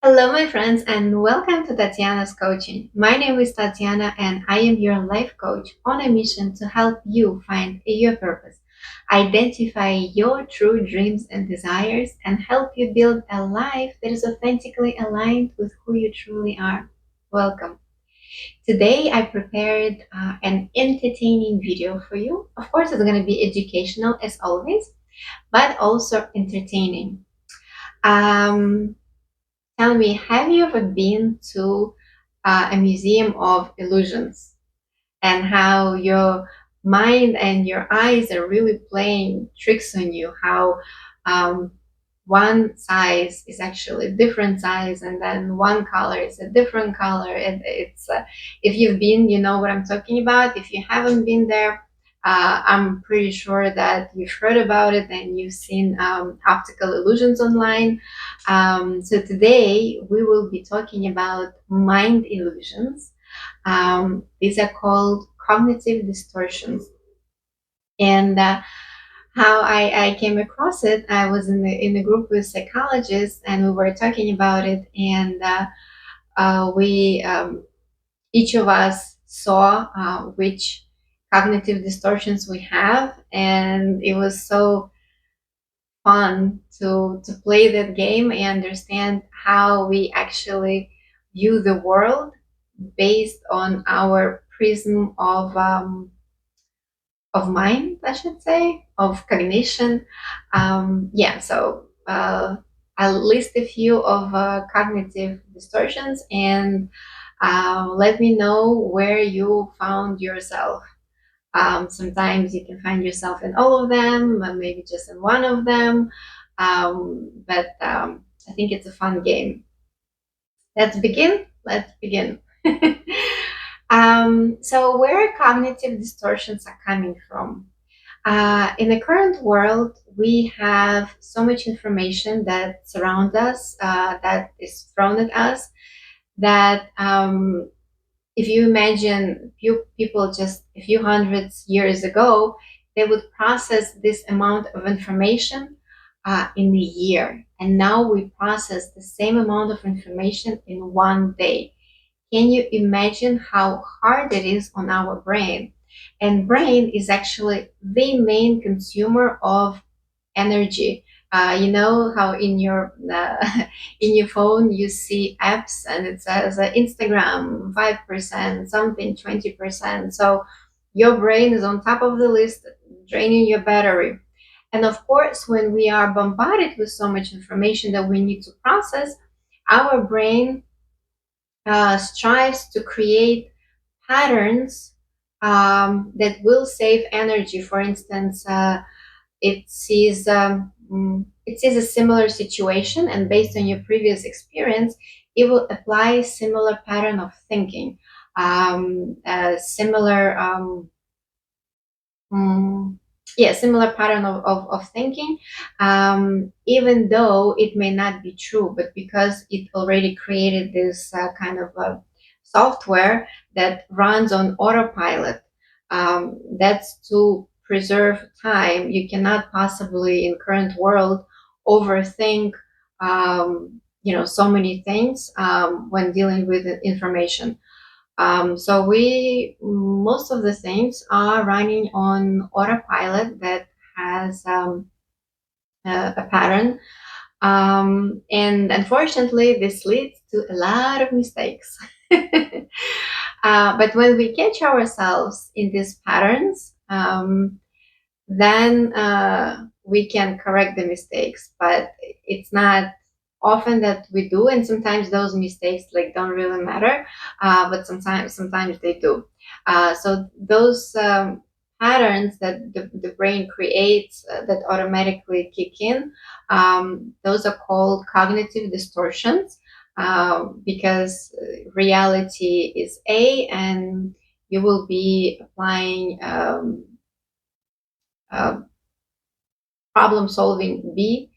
Hello, my friends, and welcome to Tatiana's Coaching. My name is Tatiana, and I am your life coach on a mission to help you find your purpose, identify your true dreams and desires, and help you build a life that is authentically aligned with who you truly are. Welcome. Today, I prepared an entertaining video for you. Of course, it's going to be educational as always, but also entertaining. Um, Tell me, have you ever been to a museum of illusions and how your mind and your eyes are really playing tricks on you? How um, one size is actually a different size, and then one color is a different color. It's if you've been, you know what I'm talking about. If you haven't been there, I'm pretty sure that you've heard about it and you've seen optical illusions online. So today we will be talking about mind illusions. These are called cognitive distortions. And how I came across it, I was in a group with psychologists and we were talking about it. And we each of us saw which cognitive distortions we have. And it was so fun to play that game and understand how we actually view the world based on our prism of mind, I should say, of cognition. Yeah, so I'll list a few of cognitive distortions and let me know where you found yourself. Sometimes you can find yourself in all of them, or maybe just in one of them. But I think it's a fun game. Let's begin. Let's begin. So, where cognitive distortions are coming from? In the current world, we have so much information that surrounds us, that is thrown at us, that if you imagine few people just a few hundreds years ago, they would process this amount of information in a year. And now we process the same amount of information in one day. Can you imagine how hard it is on our brain? And brain is actually the main consumer of energy. You know how in your in your phone you see apps and it says Instagram 5%, something 20%. So your brain is on top of the list, draining your battery. And of course, when we are bombarded with so much information that we need to process, our brain strives to create patterns that will save energy. For instance, it sees a similar situation, and based on your previous experience, it will apply a similar pattern of thinking, similar mm, yeah, similar pattern of thinking, even though it may not be true, but because it already created this kind of software that runs on autopilot. That's to preserve time. You cannot possibly in current world overthink so many things when dealing with information. So we most of the things are running on autopilot that has a pattern, and unfortunately, this leads to a lot of mistakes. But when we catch ourselves in these patterns, then we can correct the mistakes. But it's not often that we do, and sometimes those mistakes like don't really matter, but sometimes they do. So those patterns that the brain creates that automatically kick in, those are called cognitive distortions, because reality is A, and you will be applying uh, problem solving B.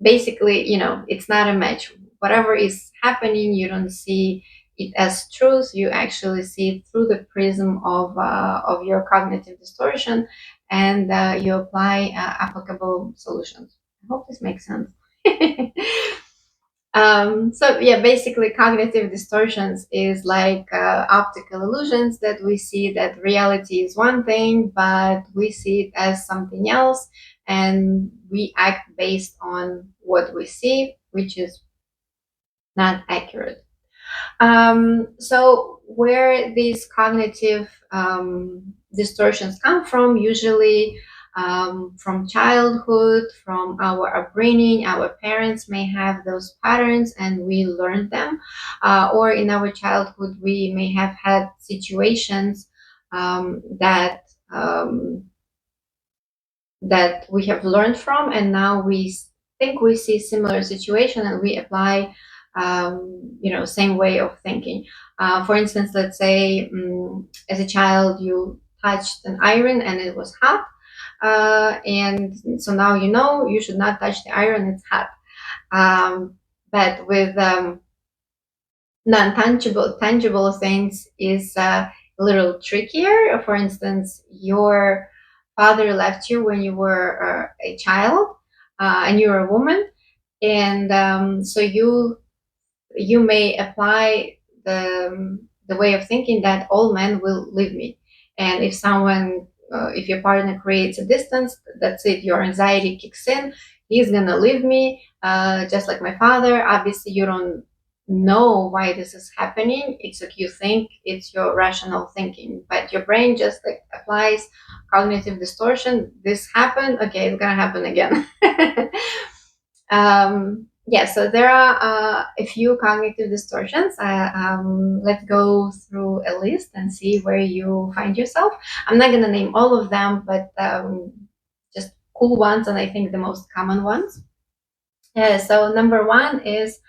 Basically, it's not a match. Whatever is happening, you don't see it as truth. You actually see it through the prism of your cognitive distortion, and you apply applicable solutions. I hope this makes sense. So yeah, basically cognitive distortions is like optical illusions that we see that reality is one thing, but we see it as something else, and we act based on what we see, which is not accurate. So where these cognitive distortions come from, usually from childhood, from our upbringing. Our parents may have those patterns and we learned them, or in our childhood we may have had situations that that we have learned from, and now we think we see similar situation and we apply same way of thinking. For instance, let's say as a child you touched an iron and it was hot, and so now you know you should not touch the iron, it's hot. But with non-tangible tangible things is a little trickier. For instance, your father left you when you were a child, and you're a woman, and so you may apply the way of thinking that all men will leave me, and if your partner creates a distance, that's it, your anxiety kicks in. He's gonna leave me, just like my father. Obviously you don't know why this is happening. It's like you think it's your rational thinking, but your brain just like applies cognitive distortion. This happened, okay, it's gonna happen again. Yeah, so there are a few cognitive distortions. Let's go through a list and see where you find yourself. I'm not going to name all of them, but just cool ones, and I think the most common ones. So number one is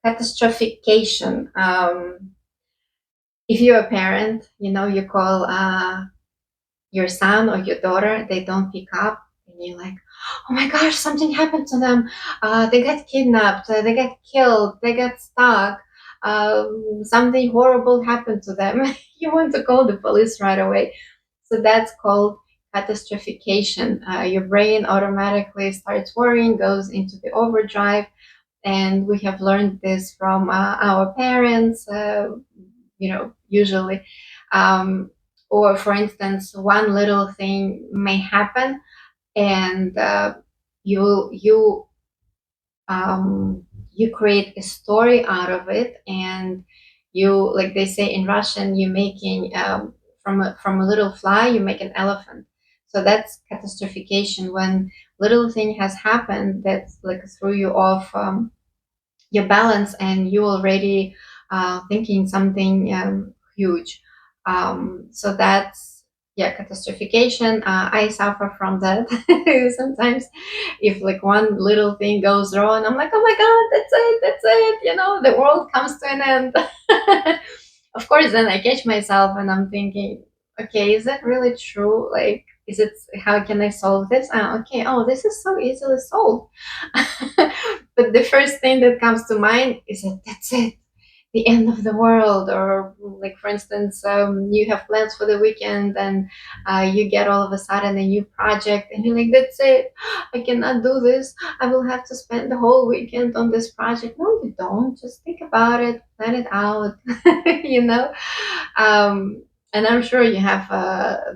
catastrophication. If you're a parent, you know, you call your son or your daughter, they don't pick up, and you're like, oh my gosh, something happened to them. They got kidnapped, they got killed, they got stuck, something horrible happened to them. You want to call the police right away. So that's called catastrophication. Your brain automatically starts worrying, goes into the overdrive, and we have learned this from our parents, usually. Um, or for instance, one little thing may happen, and you create a story out of it, and you, like they say in Russian, you making from a little fly you make an elephant. So that's catastrophication, when little thing has happened that's like threw you off your balance, and you already thinking something huge. So that's, yeah, catastrophication. I suffer from that sometimes. If like one little thing goes wrong, I'm like, oh my god, that's it, the world comes to an end. Of course, then I catch myself and I'm thinking, okay, is that really true? Like, is it, how can I solve this? Okay, oh, this is so easily solved. But the first thing that comes to mind is that that's it, the end of the world. Or like, for instance, you have plans for the weekend, and you get all of a sudden a new project, and you're like, that's it, I cannot do this, I will have to spend the whole weekend on this project. No, you don't. Just think about it, plan it out. you know and I'm sure you have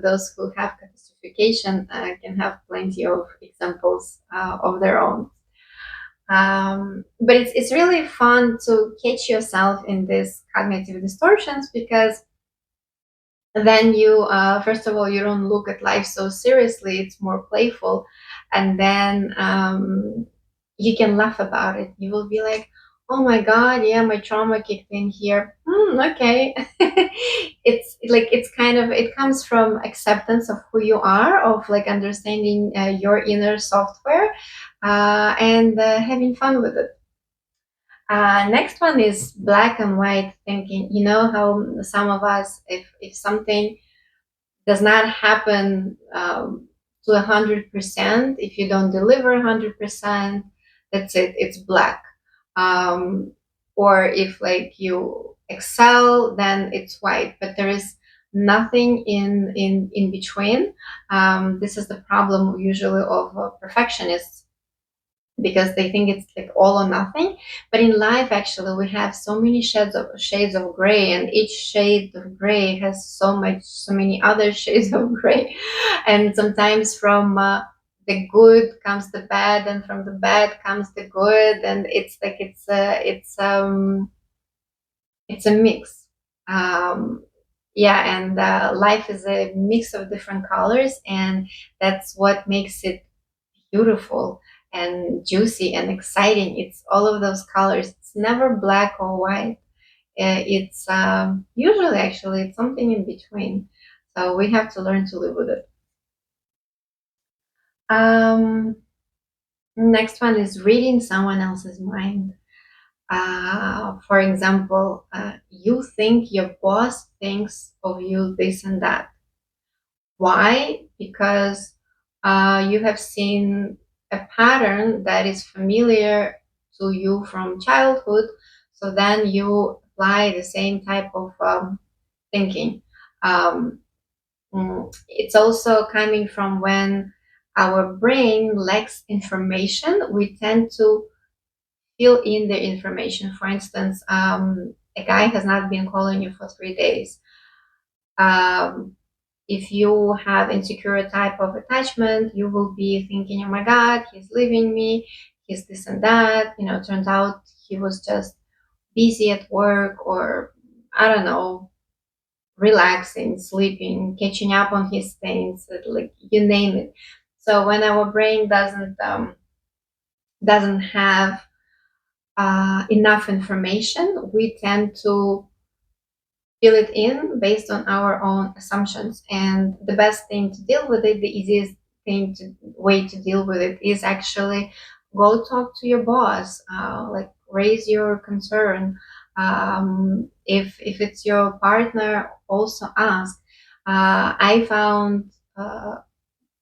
those who have catastrophication can have plenty of examples of their own. But it's really fun to catch yourself in these cognitive distortions, because then you, first of all, you don't look at life so seriously, it's more playful, and then you can laugh about it. You will be like, oh my god, yeah, my trauma kicked in here. Okay. It's kind of, it comes from acceptance of who you are, of like understanding your inner software, and having fun with it. Next one is black and white thinking. You know how some of us, if something does not happen to 100%, if you don't deliver 100%, that's it, it's black. um, or if like you excel, then it's white, but there is nothing in between. This is the problem usually of perfectionists. because they think it's like all or nothing. But in life, actually, we have so many shades of gray, and each shade of gray has so many other shades of gray. And sometimes from the good comes the bad, and from the bad comes the good, and it's like it's a mix. Um, yeah, and life is a mix of different colors, and that's what makes it beautiful and juicy and exciting. It's all of those colors. It's never black or white. It's usually actually it's something in between. So we have to learn to live with it. Um, Next one is reading someone else's mind. For example, you think your boss thinks of you this and that. Why? Because you have seen a pattern that is familiar to you from childhood. So then you apply the same type of thinking. Um, it's also coming from when our brain lacks information, we tend to fill in the information. For instance, a guy has not been calling you for 3 days. Um, if you have insecure type of attachment, you will be thinking, oh my God, he's leaving me, he's this and that. Turns out he was just busy at work, or I don't know, relaxing, sleeping, catching up on his things, like you name it. So when our brain doesn't have enough information, we tend to fill it in based on our own assumptions. And the best thing to deal with it, the easiest way to deal with it is actually go talk to your boss, like raise your concern. If it's your partner, also ask. I found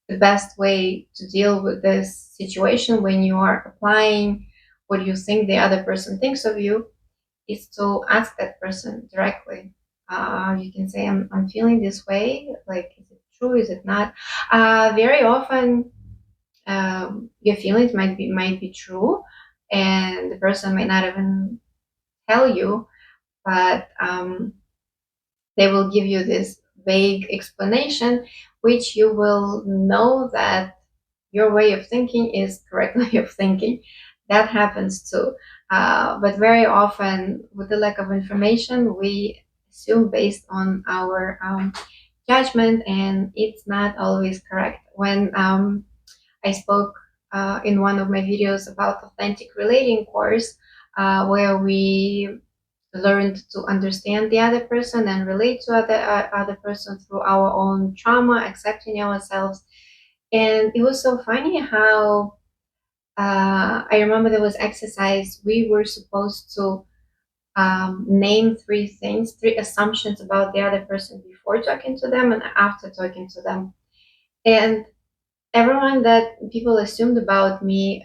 the best way to deal with this situation when you are applying what you think the other person thinks of you is to ask that person directly. You can say, I'm feeling this way. Like, is it true? Is it not? Very often, your feelings might be true, and the person might not even tell you, but they will give you this vague explanation, which you will know that your way of thinking is correct way of thinking. That happens too. But very often, with the lack of information, we assume based on our judgment, and it's not always correct. When I spoke in one of my videos about authentic relating course, where we learned to understand the other person and relate to other person through our own trauma, accepting ourselves. And it was so funny how I remember there was exercise. We were supposed to name three things, three assumptions about the other person before talking to them and after talking to them. And everyone that people assumed about me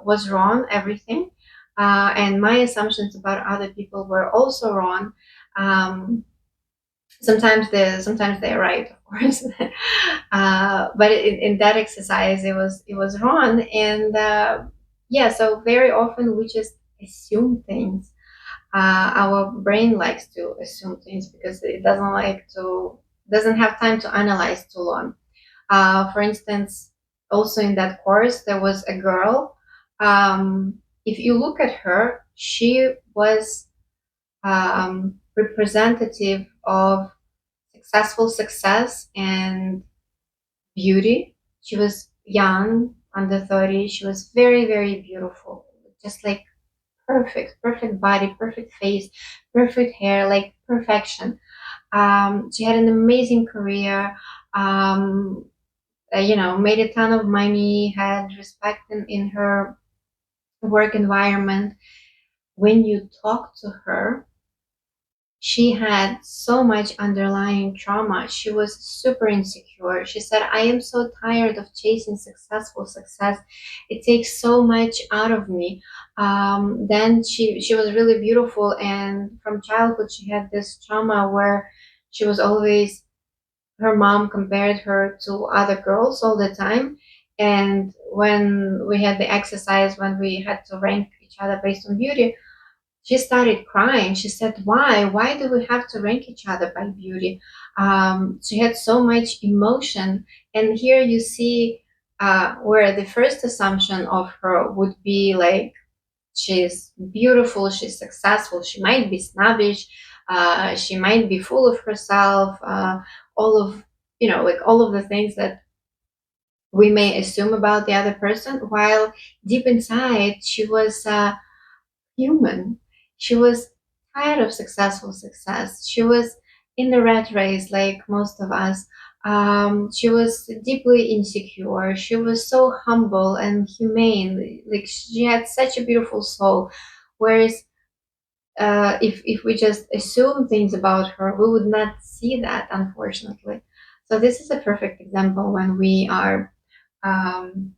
was wrong, everything. And my assumptions about other people were also wrong. Um, sometimes they're right, of course. But in that exercise, it was wrong, and yeah. So very often we just assume things. Our brain likes to assume things because it doesn't have time to analyze too long. For instance, also in that course, there was a girl. If you look at her, she was representative of successful success and beauty. She was young, under 30. She was very, very beautiful, just like perfect body, perfect face, perfect hair, like perfection. She had an amazing career. Um, made a ton of money, had respect in her work environment. When you talk to her, she had so much underlying trauma. She was super insecure. She said, I am so tired of chasing successful success. It takes so much out of me. Then she was really beautiful. And from childhood, she had this trauma where she was always, her mom compared her to other girls all the time. And when we had the exercise, when we had to rank each other based on beauty, she started crying. She said, "Why? Why do we have to rank each other by beauty?" She had so much emotion. And here you see where the first assumption of her would be like, she's beautiful, she's successful, she might be snobbish, she might be full of herself, all of, like all of the things that we may assume about the other person, while deep inside she was human. She was tired of successful success. She was in the rat race like most of us. She was deeply insecure. She was so humble and humane. Like she had such a beautiful soul. Whereas if we just assume things about her, we would not see that, unfortunately. So this is a perfect example when we are um,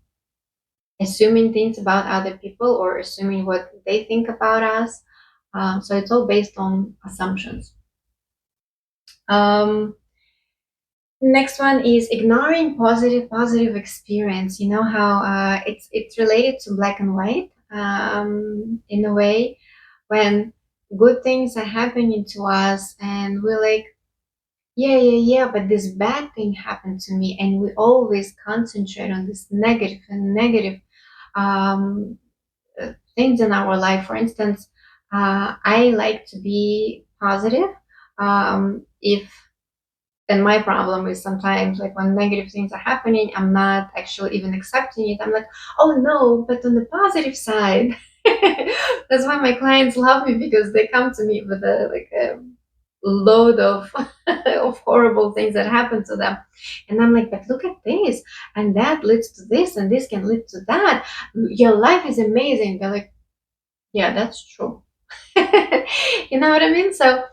assuming things about other people or assuming what they think about us. So it's all based on assumptions. Um, Next one is ignoring positive experience. You know how it's related to black and white in a way, when good things are happening to us and we're like, yeah, yeah, yeah, but this bad thing happened to me, and we always concentrate on this negative and negative um, things in our life. For instance, I like to be positive. If And my problem is sometimes like when negative things are happening, I'm not actually even accepting it. I'm like, oh no, but on the positive side. That's why my clients love me, because they come to me with a load of of horrible things that happen to them, and I'm like, but look at this, and that leads to this, and this can lead to that. Your life is amazing. They're like, yeah, that's true. You know what I mean? So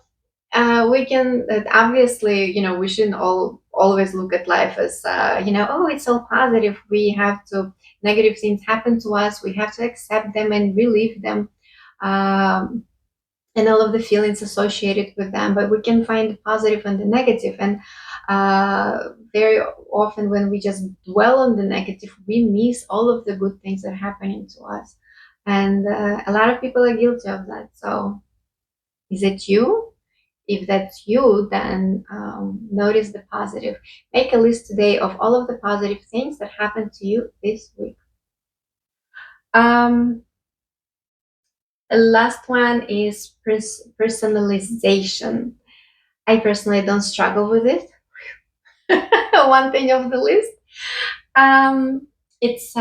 we can obviously, we shouldn't all always look at life as oh, it's all positive. We have to Negative things happen to us. We have to accept them and relieve them, um, and all of the feelings associated with them. But we can find the positive and the negative, and very often when we just dwell on the negative, we miss all of the good things that are happening to us, and a lot of people are guilty of that. So, is it you? If that's you, then notice the positive. Make a list today of all of the positive things that happened to you this week. Um, the last one is personalization. I personally don't struggle with it. One thing of the list. Um, it's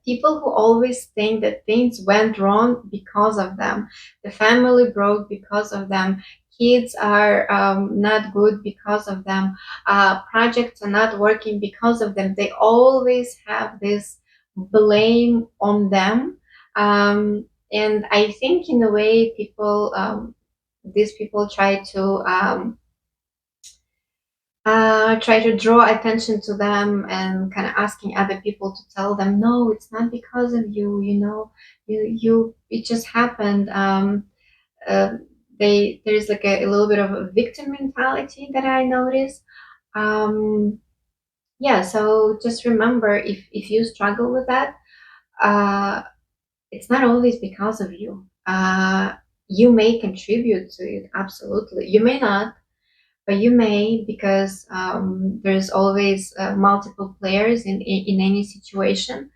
people who always think that things went wrong because of them. The family broke because of them. Kids are not good because of them. Projects are not working because of them. They always have this blame on them. And I think, in a way, these people try to draw attention to them, and kind of asking other people to tell them, no, it's not because of you, it just happened. Uh, there's like a little bit of a victim mentality that I notice. um, yeah, so just remember, if you struggle with that, uh, it's not always because of you. You may contribute to it, absolutely. You may not, but you may, because there's always multiple players in any situation.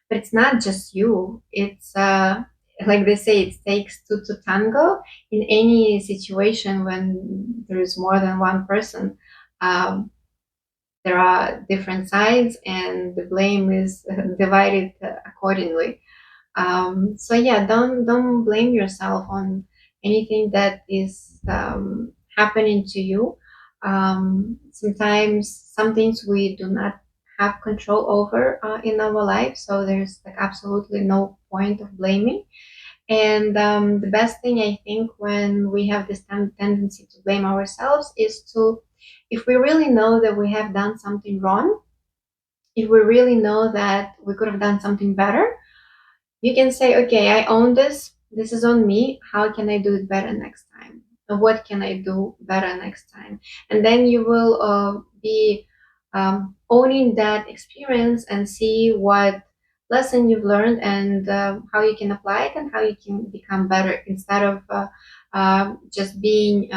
But it's not just you. It's like they say, it takes two to tango. In any situation when there is more than one person, um, there are different sides, and the blame is divided accordingly. So yeah, don't blame yourself on anything that is happening to you. Sometimes some things we do not have control over in our life, so there's like absolutely no point of blaming. And the best thing, I think, when we have this tendency to blame ourselves, is to, if we really know that we have done something wrong, if we really know that we could have done something better, you can say, okay, I own this. This is on me. How can I do it better next time? What can I do better next time? And then you will be owning that experience and see what lesson you've learned and how you can apply it and how you can become better instead of just being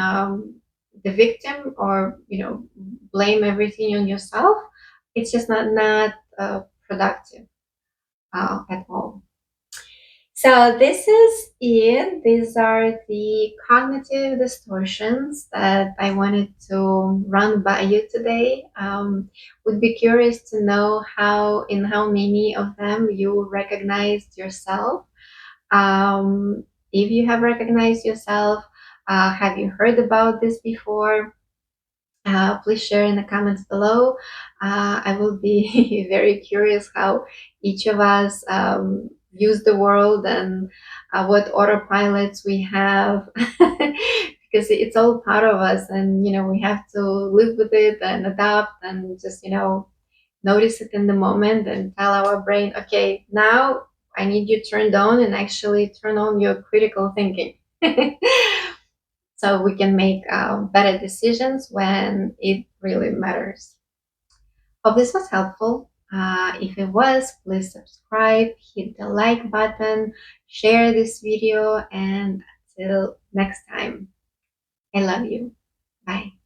the victim or blame everything on yourself. It's just not productive at all. So this is it. These are the cognitive distortions that I wanted to run by you today. Would be curious to know how many of them you recognized yourself. If you have recognized yourself, have you heard about this before? Please share in the comments below. I will be very curious how each of us views the world and what autopilots we have, because it's all part of us, and we have to live with it and adapt and just notice it in the moment and tell our brain, okay, now I need you turned on and actually turn on your critical thinking. So we can make better decisions when it really matters. Hope this was helpful. If it was, please subscribe, hit the like button, share this video, and until next time, I love you. Bye.